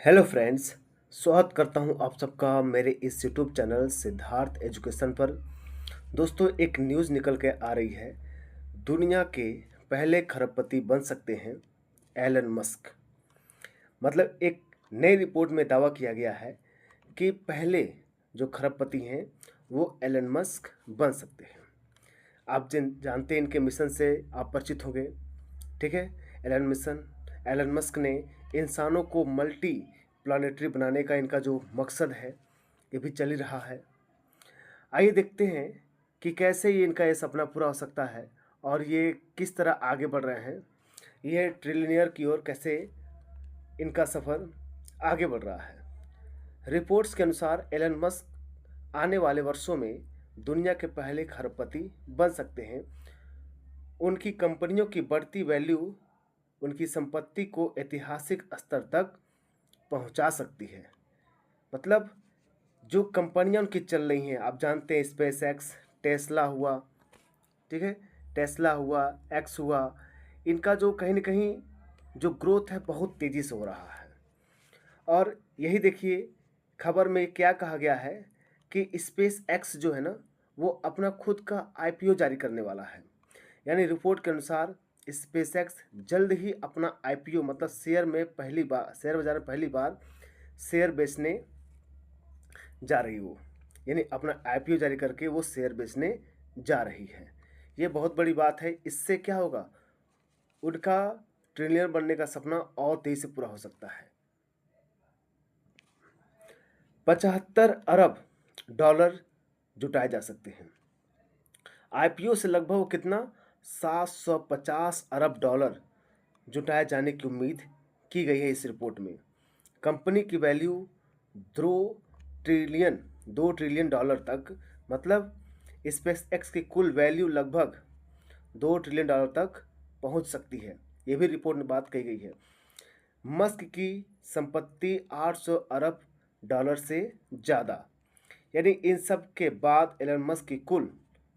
Hello friends. स्वागत करता हूं आप सबका मेरे इस यूट्यूब चैनल सिद्धार्थ एजुकेशन पर। दोस्तों, एक न्यूज़ निकल के आ रही है। दुनिया के पहले खरबपति बन सकते हैं एलन मस्क। मतलब एक नई रिपोर्ट में दावा किया गया है कि पहले जो खरबपति हैं वो एलन मस्क बन सकते हैं। आप जानते हैं, इनके मिशन से आप परिचित होंगे। ठीक है। एलन मस्क ने इंसानों को मल्टी प्लानेटरी बनाने का इनका जो मकसद है ये भी चल ही रहा है। आइए देखते हैं कि कैसे ये इनका ये सपना पूरा हो सकता है और ये किस तरह आगे बढ़ रहे हैं। ये ट्रिलियनियर की ओर कैसे इनका सफ़र आगे बढ़ रहा है। रिपोर्ट्स के अनुसार एलन मस्क आने वाले वर्षों में दुनिया के पहले खरबपति बन सकते हैं। उनकी कंपनियों की बढ़ती वैल्यू उनकी संपत्ति को ऐतिहासिक स्तर तक पहुंचा सकती है। मतलब जो कंपनियां उनकी चल रही हैं, आप जानते हैं, स्पेस एक्स, टेस्ला हुआ, ठीक है, टेस्ला हुआ, एक्स हुआ, इनका जो कहीं ना कहीं जो ग्रोथ है बहुत तेज़ी से हो रहा है। और यही देखिए, खबर में क्या कहा गया है कि स्पेस एक्स जो है ना वो अपना खुद का आईपीओ जारी करने वाला है। यानी रिपोर्ट के अनुसार स्पेसएक्स जल्द ही अपना आईपीओ मतलब शेयर बाजार में पहली बार शेयर बेचने जा रही वो, यानी अपना आईपीओ जारी करके वो शेयर बेचने जा रही है। ये बहुत बड़ी बात है। इससे क्या होगा, उनका ट्रिलियन बनने का सपना और तेजी से पूरा हो सकता है। 75 अरब जुटाए जा सकते हैं। आईपीओ से लगभग वो कितना 750 अरब डॉलर जुटाए जाने की उम्मीद की गई है इस रिपोर्ट में। कंपनी की वैल्यू दो ट्रिलियन 2 ट्रिलियन डॉलर तक, मतलब स्पेस एक्स की कुल वैल्यू लगभग 2 ट्रिलियन डॉलर तक पहुंच सकती है। ये भी रिपोर्ट में बात कही गई है। मस्क की संपत्ति 800 अरब डॉलर से ज़्यादा, यानी इन सब के बाद एलन मस्क की कुल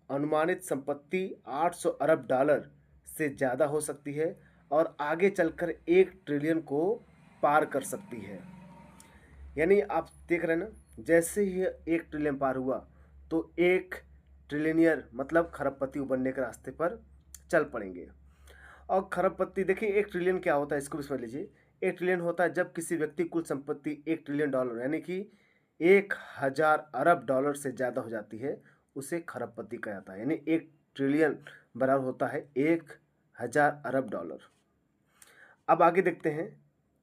अनुमानित संपत्ति 800 अरब डॉलर से ज़्यादा हो सकती है और आगे चलकर 1 ट्रिलियन को पार कर सकती है। यानी आप देख रहे हैं ना, जैसे ही 1 ट्रिलियन पार हुआ तो एक ट्रिलियनियर मतलब खरबपति बनने के रास्ते पर चल पड़ेंगे। और खरबपति देखिए, 1 ट्रिलियन क्या होता है इसको भी समझ लीजिए। 1 ट्रिलियन होता है जब किसी व्यक्ति कुल संपत्ति 1 ट्रिलियन डॉलर यानी कि 1000 अरब डॉलर से ज़्यादा हो जाती है, उसे खरबपति कहा जाता है। यानी 1 ट्रिलियन बराबर होता है 1000 अरब डॉलर। अब आगे देखते हैं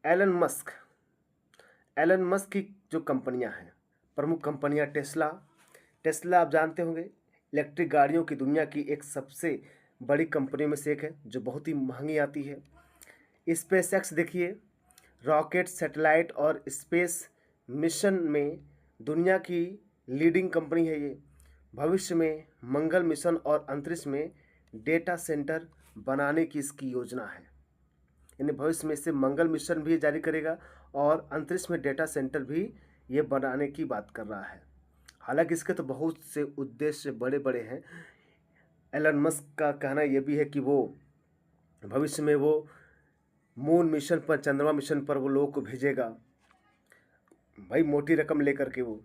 एलन मस्क। एलन मस्क की जो कंपनियां हैं, प्रमुख कंपनियां टेस्ला आप जानते होंगे, इलेक्ट्रिक गाड़ियों की दुनिया की एक सबसे बड़ी कंपनियों में से एक है जो बहुत ही महंगी आती है। स्पेस एक्स देखिए, रॉकेट, सैटेलाइट और स्पेस मिशन में दुनिया की लीडिंग कंपनी है ये। भविष्य में मंगल मिशन और अंतरिक्ष में डेटा सेंटर बनाने की इसकी योजना है। यानी भविष्य में इससे मंगल मिशन भी जारी करेगा और अंतरिक्ष में डेटा सेंटर भी ये बनाने की बात कर रहा है। हालांकि इसके तो बहुत से उद्देश्य बड़े बड़े हैं। एलन मस्क का कहना यह भी है कि वो भविष्य में वो मून मिशन पर, चंद्रमा मिशन पर वो लोगों को भेजेगा, भाई मोटी रकम लेकर के वो।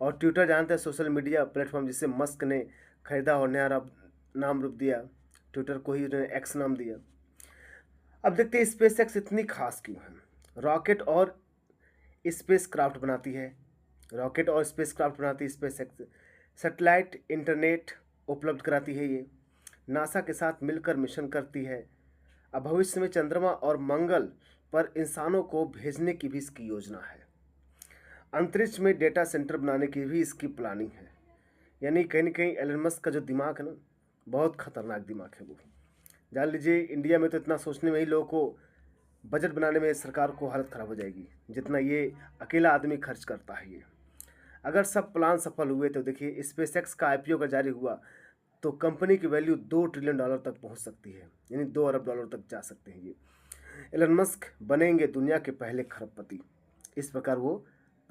और ट्विटर जानते हैं, सोशल मीडिया प्लेटफॉर्म जिसे मस्क ने खरीदा और नया नाम रूप दिया, ट्विटर को ही उन्होंने एक्स नाम दिया। अब देखते हैं स्पेस एक्स इतनी खास क्यों है। रॉकेट और स्पेस क्राफ्ट बनाती है स्पेस एक्स। सैटेलाइट इंटरनेट उपलब्ध कराती है ये। नासा के साथ मिलकर मिशन करती है। अब भविष्य में चंद्रमा और मंगल पर इंसानों को भेजने की भी इसकी योजना है। अंतरिक्ष में डेटा सेंटर बनाने की भी इसकी प्लानिंग है। यानी कहीं ना कहीं एलन मस्क का जो दिमाग है ना, बहुत खतरनाक दिमाग है वो। जान लीजिए, इंडिया में तो इतना सोचने में ही लोगों को, बजट बनाने में सरकार को हालत ख़राब हो जाएगी जितना ये अकेला आदमी खर्च करता है ये। अगर सब प्लान सफल हुए तो देखिए, स्पेस एक्स का आईपीओ अगर जारी हुआ तो कंपनी की वैल्यू 2 ट्रिलियन डॉलर तक पहुंच सकती है, यानी 2 अरब डॉलर तक जा सकते हैं ये। एलन मस्क बनेंगे दुनिया के पहले खरबपति। इस प्रकार वो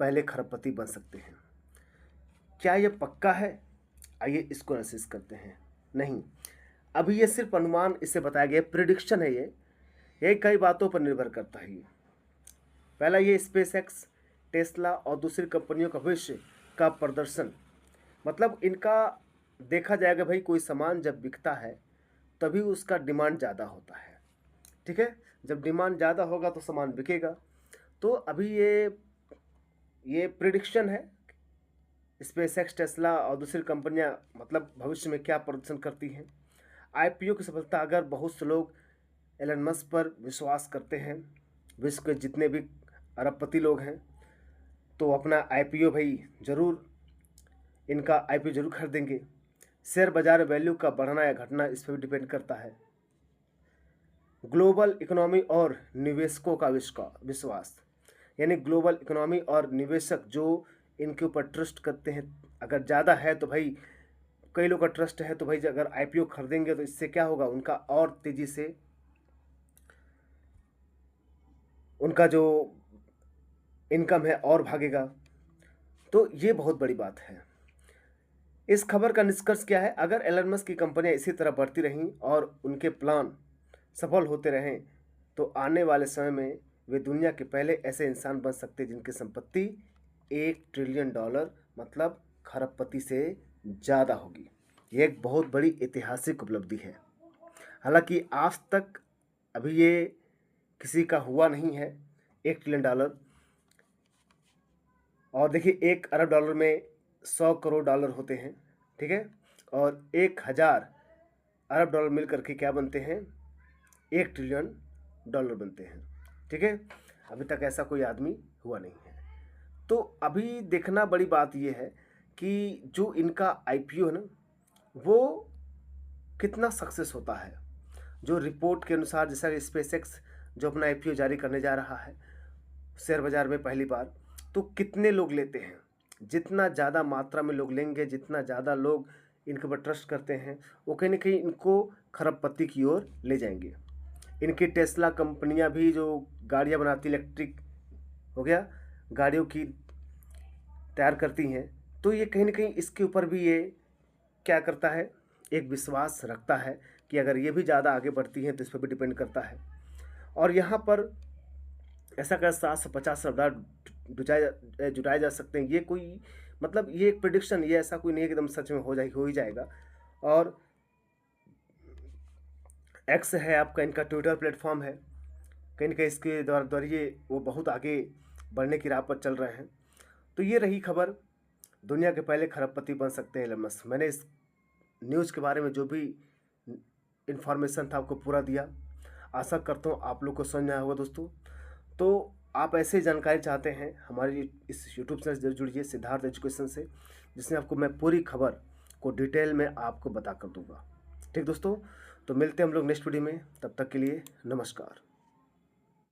पहले खरबपति बन सकते हैं। क्या ये पक्का है? आइए इसको एनालिसिस करते हैं। नहीं, अभी ये सिर्फ अनुमान इससे बताया गया, प्रिडिक्शन है ये कई बातों पर निर्भर करता है ये। पहला ये स्पेस एक्स, टेस्ला और दूसरी कंपनियों का भविष्य का प्रदर्शन। मतलब इनका देखा जाएगा भाई, कोई सामान जब बिकता है तभी उसका डिमांड ज़्यादा होता है, ठीक है। जब डिमांड ज़्यादा होगा तो सामान बिकेगा। तो अभी ये प्रिडिक्शन है, स्पेस एक्स, टेस्ला और दूसरी कंपनियां मतलब भविष्य में क्या प्रदर्शन करती हैं। आईपीओ की सफलता, अगर बहुत से लोग एलन मस्क पर विश्वास करते हैं, विश्व के जितने भी अरबपति लोग हैं, तो अपना आईपीओ भाई ज़रूर, इनका आईपीओ जरूर खरीदेंगे। शेयर बाजार वैल्यू का बढ़ना या घटना इस पर भी डिपेंड करता है। ग्लोबल इकोनॉमी और निवेशकों का विश्वास, यानी ग्लोबल इकोनॉमी और निवेशक जो इनके ऊपर ट्रस्ट करते हैं, अगर ज़्यादा है तो भाई, कई लोग का ट्रस्ट है तो भाई अगर आईपीओ खरीदेंगे तो इससे क्या होगा, उनका और तेज़ी से उनका जो इनकम है और भागेगा। तो ये बहुत बड़ी बात है। इस खबर का निष्कर्ष क्या है, अगर एलन मस्क की कंपनियां इसी तरह बढ़ती रहें और उनके प्लान सफल होते रहें तो आने वाले समय में वे दुनिया के पहले ऐसे इंसान बन सकते हैं जिनकी संपत्ति $1 ट्रिलियन मतलब खरबपति से ज़्यादा होगी। ये एक बहुत बड़ी ऐतिहासिक उपलब्धि है। हालांकि आज तक अभी ये किसी का हुआ नहीं है $1 ट्रिलियन। और देखिए, $1 अरब में $100 करोड़ होते हैं, ठीक है। और 1000 अरब मिल करके क्या बनते हैं, $1 ट्रिलियन बनते हैं, ठीक है। अभी तक ऐसा कोई आदमी हुआ नहीं है। तो अभी देखना बड़ी बात यह है कि जो इनका आईपीओ है ना, वो कितना सक्सेस होता है। जो रिपोर्ट के अनुसार, जैसा स्पेस एक्स जो अपना आईपीओ जारी करने जा रहा है शेयर बाजार में पहली बार, तो कितने लोग लेते हैं। जितना ज़्यादा मात्रा में लोग लेंगे, जितना ज़्यादा लोग इनके ऊपर ट्रस्ट करते हैं, वो कहीं ना कहीं इनको खरबपति की ओर ले जाएंगे। इनकी टेस्ला कंपनियां भी जो गाड़ियां बनाती, इलेक्ट्रिक हो गया, गाड़ियों की तैयार करती हैं, तो ये कहीं ना कहीं इसके ऊपर भी ये क्या करता है, एक विश्वास रखता है कि अगर ये भी ज़्यादा आगे बढ़ती हैं तो इस पर भी डिपेंड करता है। और यहाँ पर ऐसा कर 750 अरब जुटाए जा सकते हैं। ये कोई मतलब ये एक प्रिडिक्शन, ये ऐसा कोई नहीं है कि एकदम सच में हो ही जाएगा। और एक्स है आपका, इनका ट्विटर प्लेटफॉर्म है, कहीं ना कहीं इसके द्वारा ये वो बहुत आगे बढ़ने की राह पर चल रहे हैं। तो ये रही खबर, दुनिया के पहले खरबपति बन सकते हैं एलन मस्क। मैंने इस न्यूज़ के बारे में जो भी इन्फॉर्मेशन था आपको पूरा दिया। आशा करता हूँ आप लोग को समझ में आया होगा दोस्तों। तो आप ऐसे जानकारी चाहते हैं, हमारी इस यूट्यूब चैनल से जुड़िए सिद्धार्थ एजुकेशन से, जिसमें आपको मैं पूरी खबर को डिटेल में आपको बता कर दूंगा। ठीक दोस्तों, तो मिलते हैं हम लोग नेक्स्ट वीडियो में, तब तक के लिए नमस्कार।